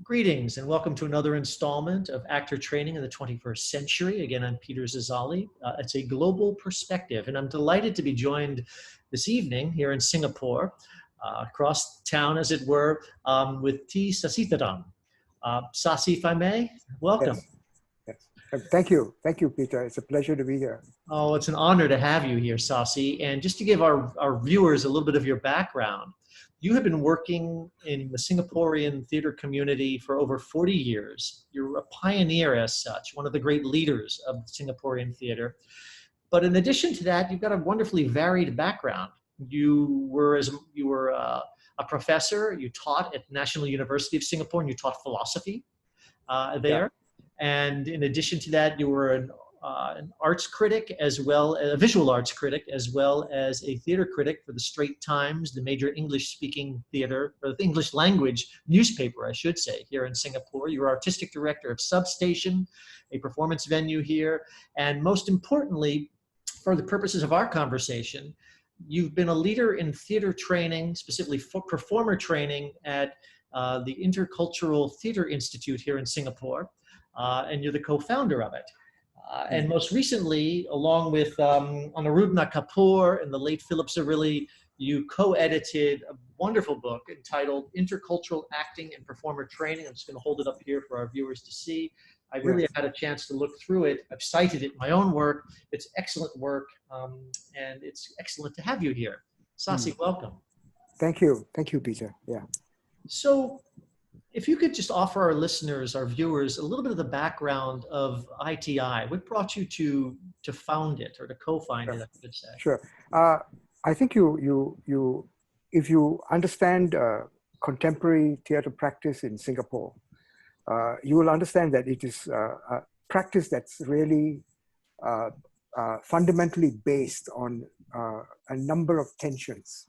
Greetings and welcome to another installment of Actor Training in the 21st Century. Again, I'm Peter Zazzali. It's a global perspective, and I'm delighted to be joined this evening here in Singapore, across town, as it were, with Sasitharan. Sasi, if I may, welcome. Yes. Thank you, Peter. It's a pleasure to be here. Oh, it's an honor to have you here, Sasi. And just to give our viewers a little bit of your background, you have been working in the Singaporean theater community for over 40 years. You're a pioneer as such, one of the great leaders of Singaporean theater. But in addition to that, you've got a wonderfully varied background. You were a professor, you taught at National University of Singapore, and you taught philosophy there. Yeah. And in addition to that, you were an arts critic, as well as a visual arts critic, as well as a theater critic for the Straits Times, the major English-speaking theater, or the English language newspaper, I should say, here in Singapore. You're artistic director of Substation, a performance venue here. And most importantly, for the purposes of our conversation, you've been a leader in theater training, specifically for performer training at the Intercultural Theatre Institute here in Singapore, and you're the co-founder of it. And most recently, along with 𝘈𝘗𝘗𝘗𝘗 Kapoor and the late Philip Zazzali, you co-edited a wonderful book entitled Intercultural Acting and Performer Training. I'm just going to hold it up here for our viewers to see. I really have had a chance to look through it. I've cited it in my own work. It's excellent work, and it's excellent to have you here. Sasi, welcome. Thank you, Peter. Yeah. So, if you could just offer our listeners, our viewers, a little bit of the background of ITI. What brought you to found it, or to co-found it, I should say? Sure. I think if you understand contemporary theater practice in Singapore, you will understand that it is a practice that's really fundamentally based on a number of tensions.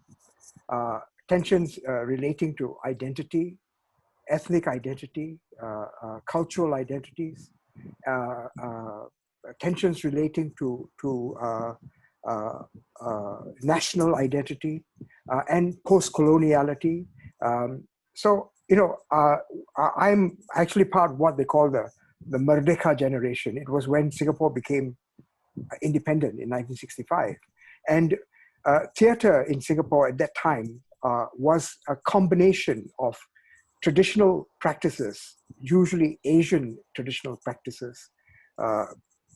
Tensions relating to identity, ethnic identity, cultural identities, tensions relating to national identity, and post-coloniality. So, you know, I'm actually part of what they call the Merdeka generation. It was when Singapore became independent in 1965. And theater in Singapore at that time was a combination of traditional practices, usually Asian traditional practices,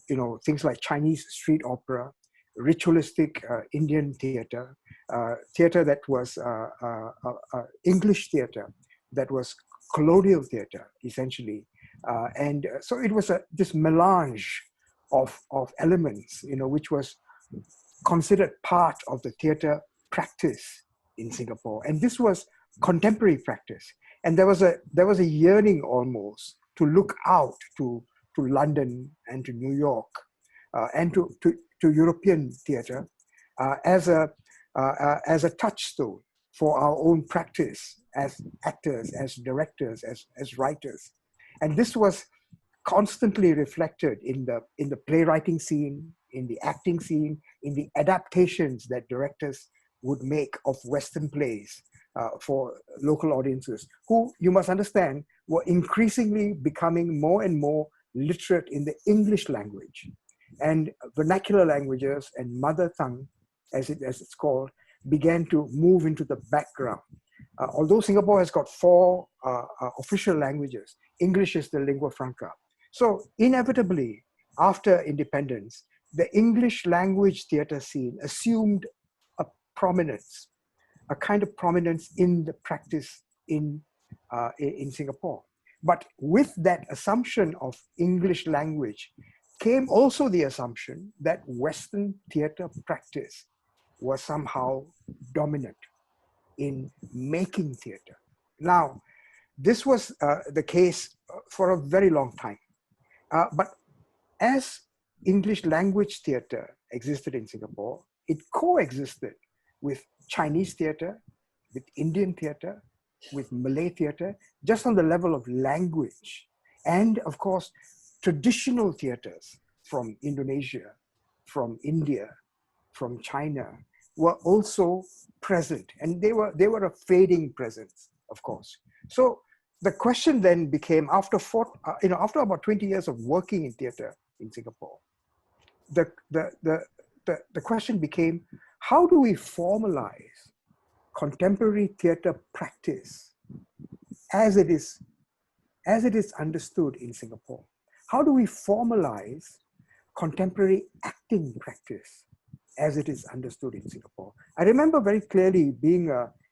you know, things like Chinese street opera, ritualistic Indian theater, theater that was English theater, that was colonial theater, essentially. And so it was this melange of elements, you know, which was considered part of the theater practice in Singapore. And this was contemporary practice. And there was a yearning almost to look out to London and to New York and to European theater as a touchstone for our own practice as actors, as directors, as writers. And this was constantly reflected in the playwriting scene, in the acting scene, in the adaptations that directors would make of Western plays for local audiences, who, you must understand, were increasingly becoming more and more literate in the English language. And vernacular languages and mother tongue, as it's called, began to move into the background. Although Singapore has got 4 official languages, English is the lingua franca. So inevitably, after independence, the English language theater scene assumed a prominence, a kind of prominence in the practice in Singapore. But with that assumption of English language came also the assumption that Western theater practice was somehow dominant in making theater. Now, this was the case for a very long time. But as English language theater existed in Singapore, it coexisted with Chinese theater, with Indian theater, with Malay theater, just on the level of language. And of course, traditional theaters from Indonesia, from India, from China were also present. And they were a fading presence, of course. So the question then became, after about 20 years of working in theater in Singapore, the question became, how do we formalize contemporary theater practice as it is understood in Singapore? How do we formalize contemporary acting practice as it is understood in Singapore? I remember very clearly being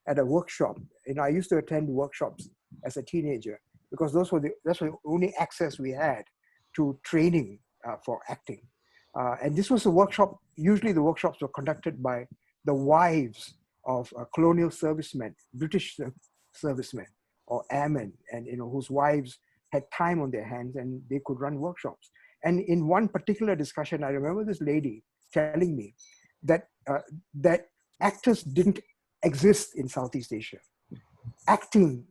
at a workshop. I used to attend workshops as a teenager because that's the only access we had to training for acting. And this was a workshop. Usually the workshops were conducted by the wives of colonial servicemen, British servicemen or airmen, and whose wives had time on their hands and they could run workshops. And in one particular discussion, I remember this lady telling me that that actors didn't exist in Southeast Asia. Acting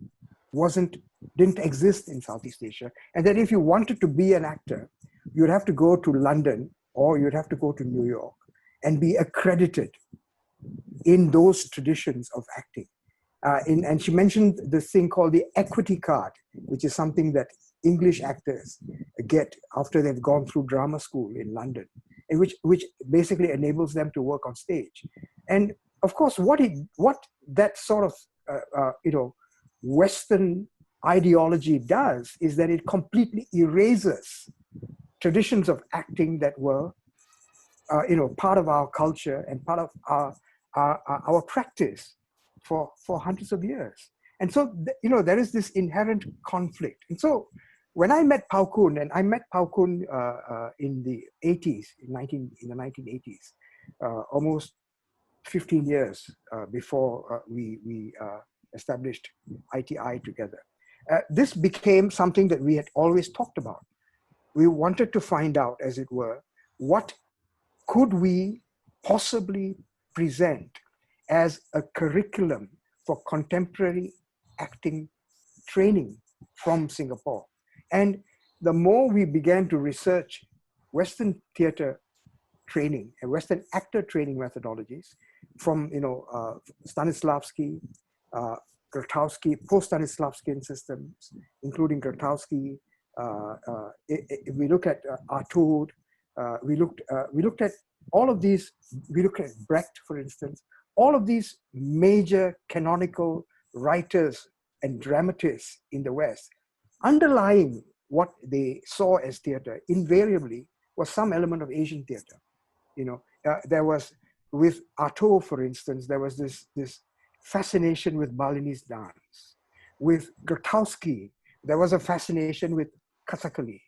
didn't exist in Southeast Asia, and that if you wanted to be an actor, you'd have to go to London or you'd have to go to New York and be accredited in those traditions of acting. And she mentioned this thing called the equity card, which is something that English actors get after they've gone through drama school in London, and which basically enables them to work on stage. And of course, what that sort of Western ideology does is that it completely erases traditions of acting that were part of our culture and part of our practice for hundreds of years. And so there is this inherent conflict. And so when I met 𝘭𝘭 Kun, and I met 𝘭𝘭 Kun in the 80s, in the 1980s, almost 15 years before we established ITI together. This became something that we had always talked about. We wanted to find out, as it were, what could we possibly present as a curriculum for contemporary acting training from Singapore. And the more we began to research Western theater training and Western actor training methodologies from Stanislavski, Grotowski, post-Stanislavskian systems, including Grotowski. We look at Artaud. We looked at all of these. We looked at Brecht, for instance. All of these major canonical writers and dramatists in the West, underlying what they saw as theater invariably was some element of Asian theater. There was, with Artaud, for instance, there was this fascination with Balinese dance. With Grotowski, there was a fascination with Kathakali.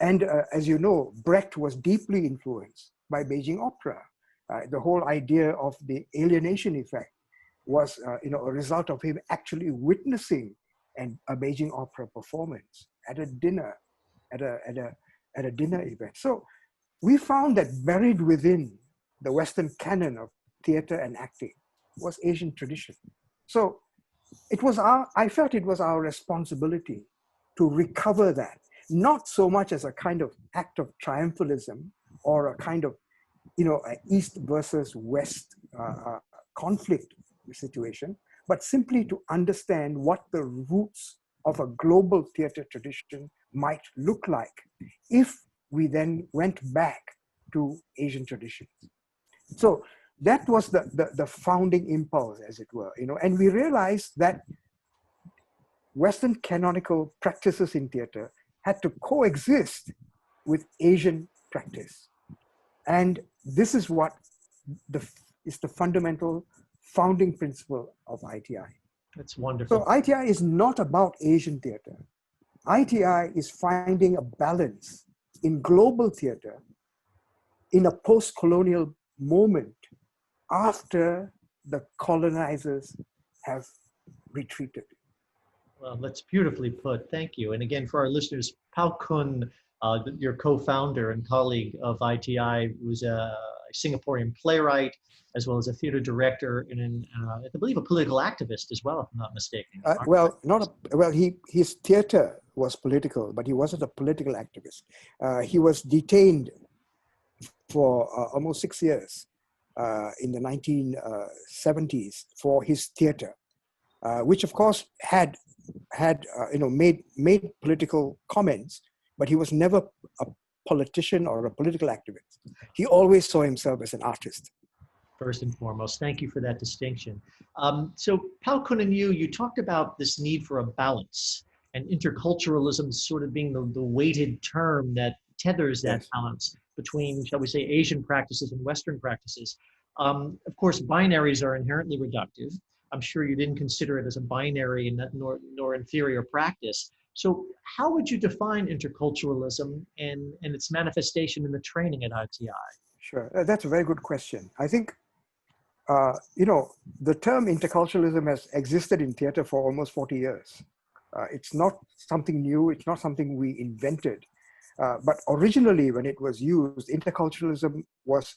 As you know, Brecht was deeply influenced by Beijing opera. The whole idea of the alienation effect was a result of him actually witnessing a Beijing opera performance at a dinner, at a dinner event. So we found that buried within the Western canon of theater and acting was Asian tradition. So I felt it was our responsibility to recover that, not so much as a kind of act of triumphalism or a kind of, East versus West conflict situation, but simply to understand what the roots of a global theater tradition might look like if we then went back to Asian traditions. So that was the founding impulse, as it were, and we realized that Western canonical practices in theater had to coexist with Asian practice. And this is what is the fundamental founding principle of ITI. That's wonderful. So ITI is not about Asian theater. ITI is finding a balance in global theater in a post-colonial moment after the colonizers have retreated. Well, that's beautifully put. Thank you. And again, for our listeners, 𝘭𝘭 Kun, your co-founder and colleague of ITI, who's a Singaporean playwright, as well as a theater director and I believe a political activist as well, if I'm not mistaken. His theater was political, but he wasn't a political activist. He was detained for almost 6 years in the 1970s for his theater, which of course had made political comments, but he was never a politician or a political activist. He always saw himself as an artist. First and foremost, thank you for that distinction. So 𝘈𝘗𝑗𝑛, you talked about this need for a balance, and interculturalism sort of being the weighted term that tethers that Yes. balance between, shall we say, Asian practices and Western practices. Of course, binaries are inherently reductive. I'm sure you didn't consider it as a binary nor inferior practice. So how would you define interculturalism and its manifestation in the training at ITI? Sure, that's a very good question. I think, the term interculturalism has existed in theater for almost 40 years. It's not something new, it's not something we invented. But originally, when it was used, interculturalism was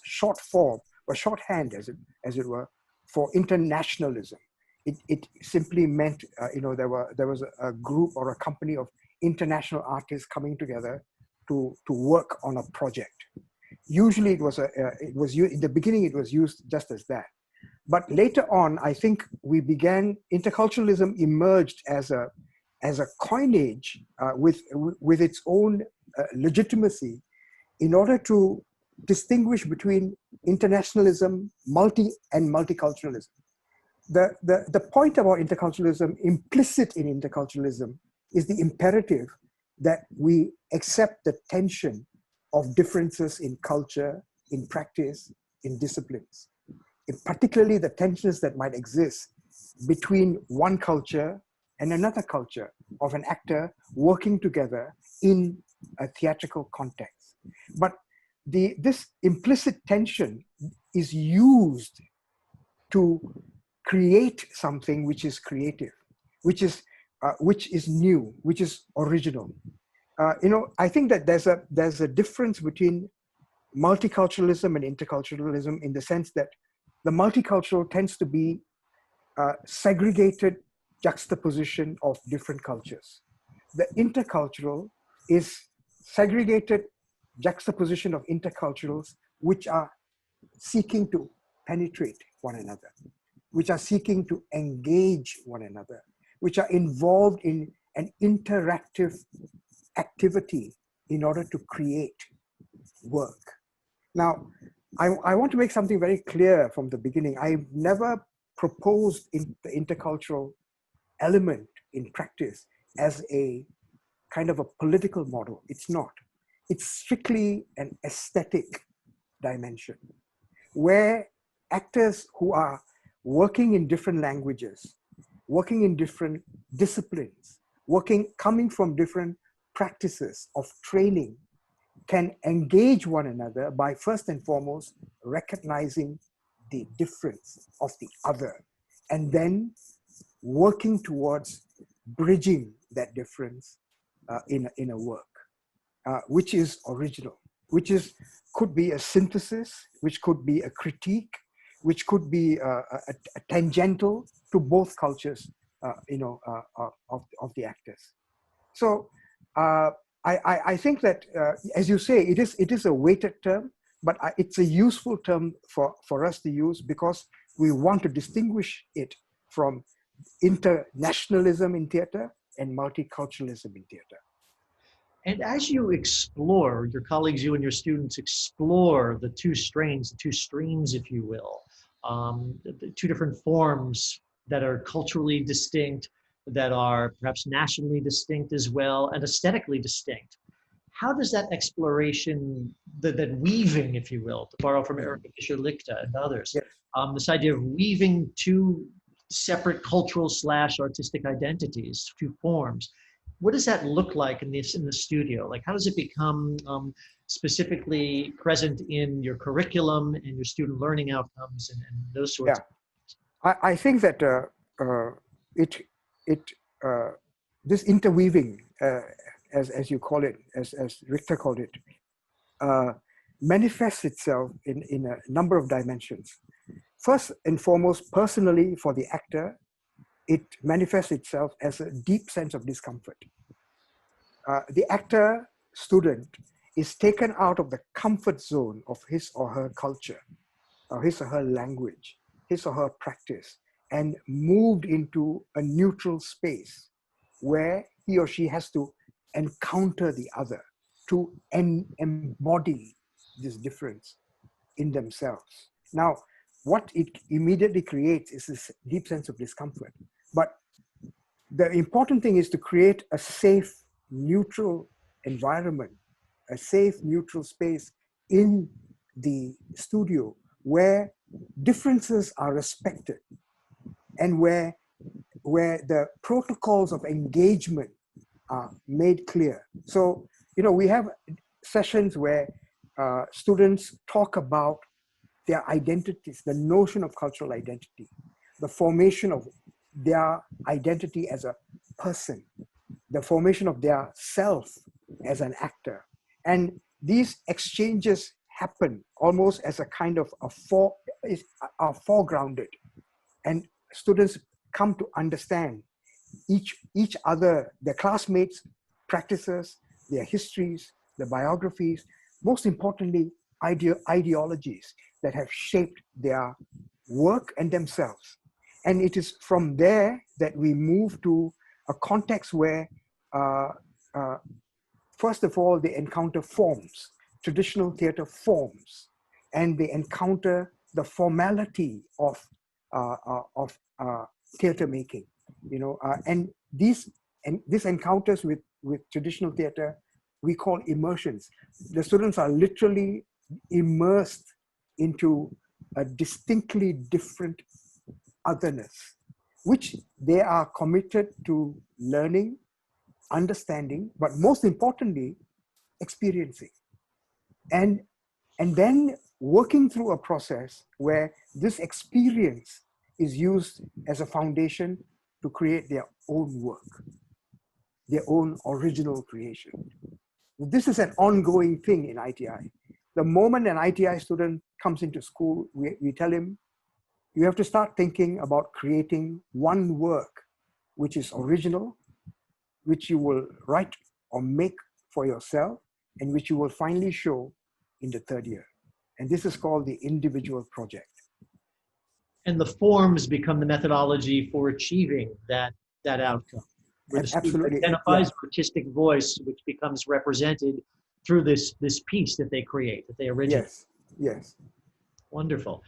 short form, or shorthand, as it were, for internationalism. It simply meant, there was a group or a company of international artists coming together to work on a project. Usually, in the beginning, it was used just as that. But later on, I think interculturalism emerged as a coinage with its own legitimacy in order to distinguish between internationalism, and multiculturalism. The point about interculturalism, implicit in interculturalism, is the imperative that we accept the tension of differences in culture, in practice, in disciplines. Particularly the tensions that might exist between one culture and another culture of an actor working together in a theatrical context. But this implicit tension is used to create something which is creative, which is new, which is original. I think that there's a difference between multiculturalism and interculturalism, in the sense that the multicultural tends to be segregated juxtaposition of different cultures. The intercultural is segregated juxtaposition of interculturals which are seeking to penetrate one another, which are seeking to engage one another, which are involved in an interactive activity in order to create work. Now, I want to make something very clear from the beginning. I've never proposed the intercultural element in practice as a kind of a political model. It's not. It's strictly an aesthetic dimension, where actors who are working in different languages, working in different disciplines, coming from different practices of training, can engage one another by first and foremost recognizing the difference of the other, and then working towards bridging that difference in a work, which is original, could be a synthesis, which could be a critique, which could be a tangential to both cultures, of the actors. So I think that, as you say, it is a weighted term, but it's a useful term for us to use, because we want to distinguish it from internationalism in theater and multiculturalism in theater. And as you explore, your colleagues, you and your students explore the two strains, the two streams, if you will, the two different forms that are culturally distinct, that are perhaps nationally distinct as well, and aesthetically distinct. How does that exploration, that weaving, if you will, to borrow from Erica Fischer-Lichter and others, Yes. This idea of weaving two separate cultural / artistic identities, two forms, what does that look like in the studio? Like, how does it become specifically present in your curriculum and your student learning outcomes and those sorts of things? I think that this interweaving, as you call it, as Richter called it, manifests itself in a number of dimensions. First and foremost, personally, for the actor, it manifests itself as a deep sense of discomfort. The actor-student is taken out of the comfort zone of his or her culture, or his or her language, his or her practice, and moved into a neutral space where he or she has to encounter the other, to embody this difference in themselves. Now, what it immediately creates is this deep sense of discomfort. But the important thing is to create a safe, neutral environment, a safe, neutral space in the studio where differences are respected and where the protocols of engagement are made clear. So, we have sessions where students talk about their identities, the notion of cultural identity, the formation of their identity as a person, the formation of their self as an actor. And these exchanges happen almost as a kind of are foregrounded. And students come to understand each other, their classmates' practices, their histories, their biographies, most importantly, ideologies that have shaped their work and themselves. And it is from there that we move to a context where, first of all, they encounter forms, traditional theater forms, and they encounter the formality of theater making, and these encounters with traditional theater we call immersions. The students are literally immersed into a distinctly different otherness, which they are committed to learning, understanding, but most importantly, experiencing. And then working through a process where this experience is used as a foundation to create their own work, their own original creation. This is an ongoing thing in ITI. The moment an ITI student comes into school, we tell him, you have to start thinking about creating one work which is original, which you will write or make for yourself, and which you will finally show in the third year. And this is called the individual project. And the forms become the methodology for achieving that outcome, where the student identifies artistic voice, which becomes represented through this piece that they create, that they originate. Yes. Wonderful.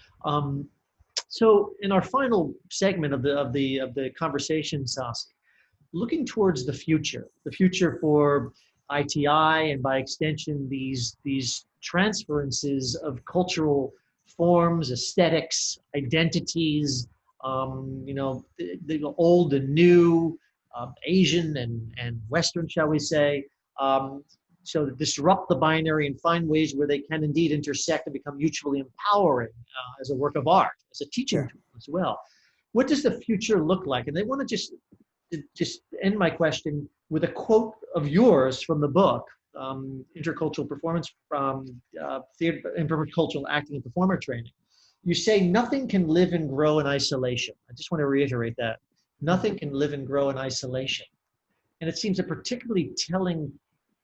So in our final segment of the conversation, Sasi, looking towards the future for ITI, and by extension these transferences of cultural forms, aesthetics, identities, the old and new, Asian and Western, shall we say, so to disrupt the binary and find ways where they can indeed intersect and become mutually empowering as a work of art, as a teaching tool as well. What does the future look like? And I want to just end my question with a quote of yours from the book, Intercultural Performance from Theater, Intercultural Acting and Performer Training. You say nothing can live and grow in isolation. I just want to reiterate that. Nothing can live and grow in isolation. And it seems a particularly telling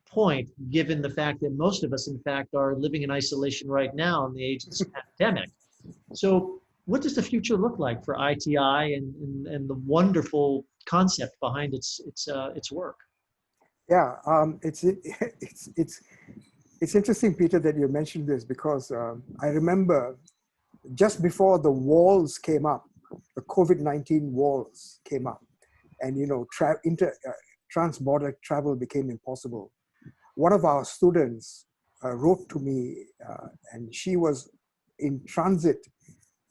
point, given the fact that most of us, in fact, are living in isolation right now in the age of this pandemic. So what does the future look like for ITI and the wonderful concept behind its work? Yeah, it's interesting, Peter, that you mentioned this, because I remember just before the walls came up, the COVID-19 walls came up, and trans-border travel became impossible. One of our students wrote to me, and she was in transit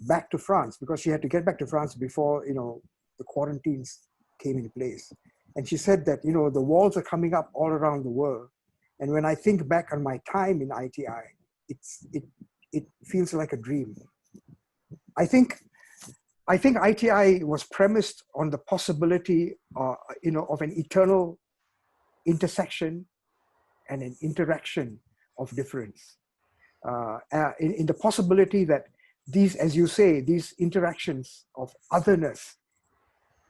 back to France, because she had to get back to France before the quarantines came in place. And she said that the walls are coming up all around the world, and when I think back on my time in ITI, it feels like a dream. I think ITI was premised on the possibility of an eternal intersection and an interaction of difference, in the possibility that these, as you say, these interactions of otherness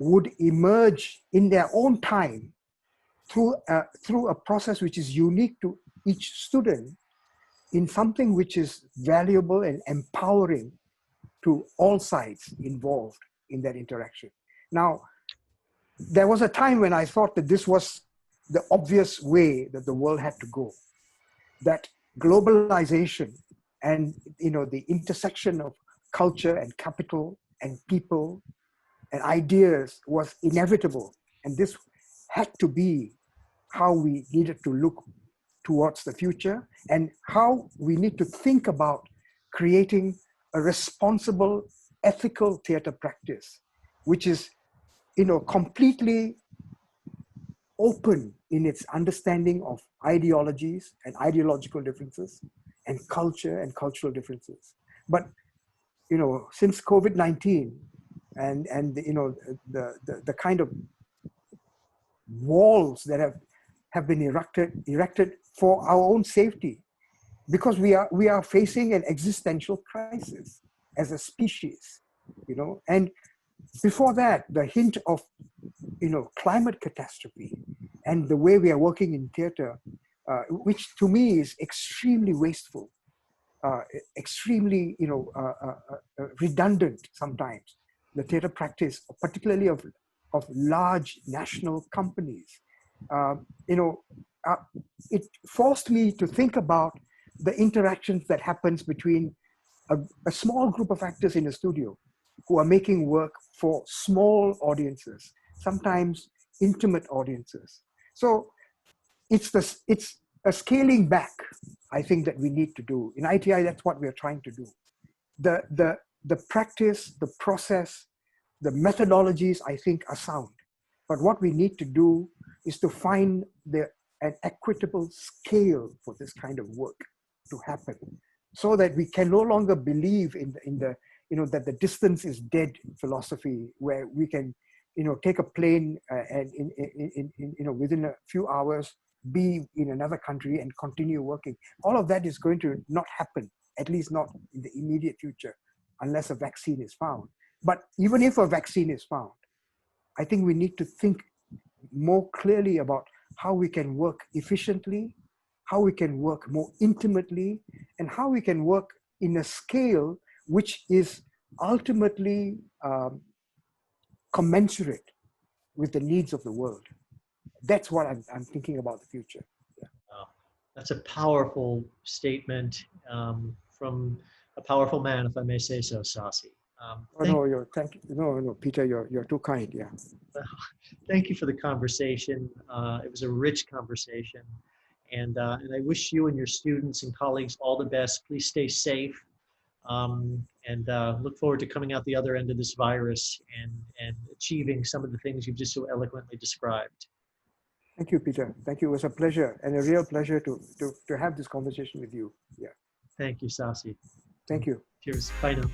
would emerge in their own time through a process which is unique to each student in something which is valuable and empowering to all sides involved in that interaction. Now, there was a time when I thought that this was the obvious way that the world had to go, that globalization and the intersection of culture and capital and people and ideas was inevitable. And this had to be how we needed to look towards the future and how we need to think about creating a responsible, ethical theater practice, which is, completely open in its understanding of ideologies and ideological differences and culture and cultural differences. But, since COVID-19 and the kind of walls that have been erected for our own safety, because we are facing an existential crisis as a species, and before that, the hint of climate catastrophe and the way we are working in theater, which to me is extremely wasteful, extremely redundant sometimes. The theater practice, particularly of large national companies, it forced me to think about the interactions that happens between a small group of actors in a studio who are making work for small audiences, sometimes intimate audiences. So it's a scaling back, I think, that we need to do. In ITI, that's what we're trying to do. The practice, the process, the methodologies, I think, are sound. But what we need to do is to find an equitable scale for this kind of work to happen, so that we can no longer believe in the that the distance is dead philosophy, where we can take a plane and within a few hours be in another country and continue working. All of that is going to not happen, at least not in the immediate future, unless a vaccine is found. But even if a vaccine is found, I think we need to think more clearly about how we can work efficiently, how we can work more intimately, and how we can work in a scale which is ultimately commensurate with the needs of the world. That's what I'm thinking about the future. Yeah. Wow. That's a powerful statement from a powerful man, if I may say so, Sasi. Thank you. No, Peter, you're too kind. Yeah. Thank you for the conversation. It was a rich conversation, and I wish you and your students and colleagues all the best. Please stay safe, and look forward to coming out the other end of this virus and achieving some of the things you've just so eloquently described. Thank you, Peter. Thank you. It was a pleasure and a real pleasure to have this conversation with you. Yeah. Thank you, Sasi. Thank you. Cheers. Bye now.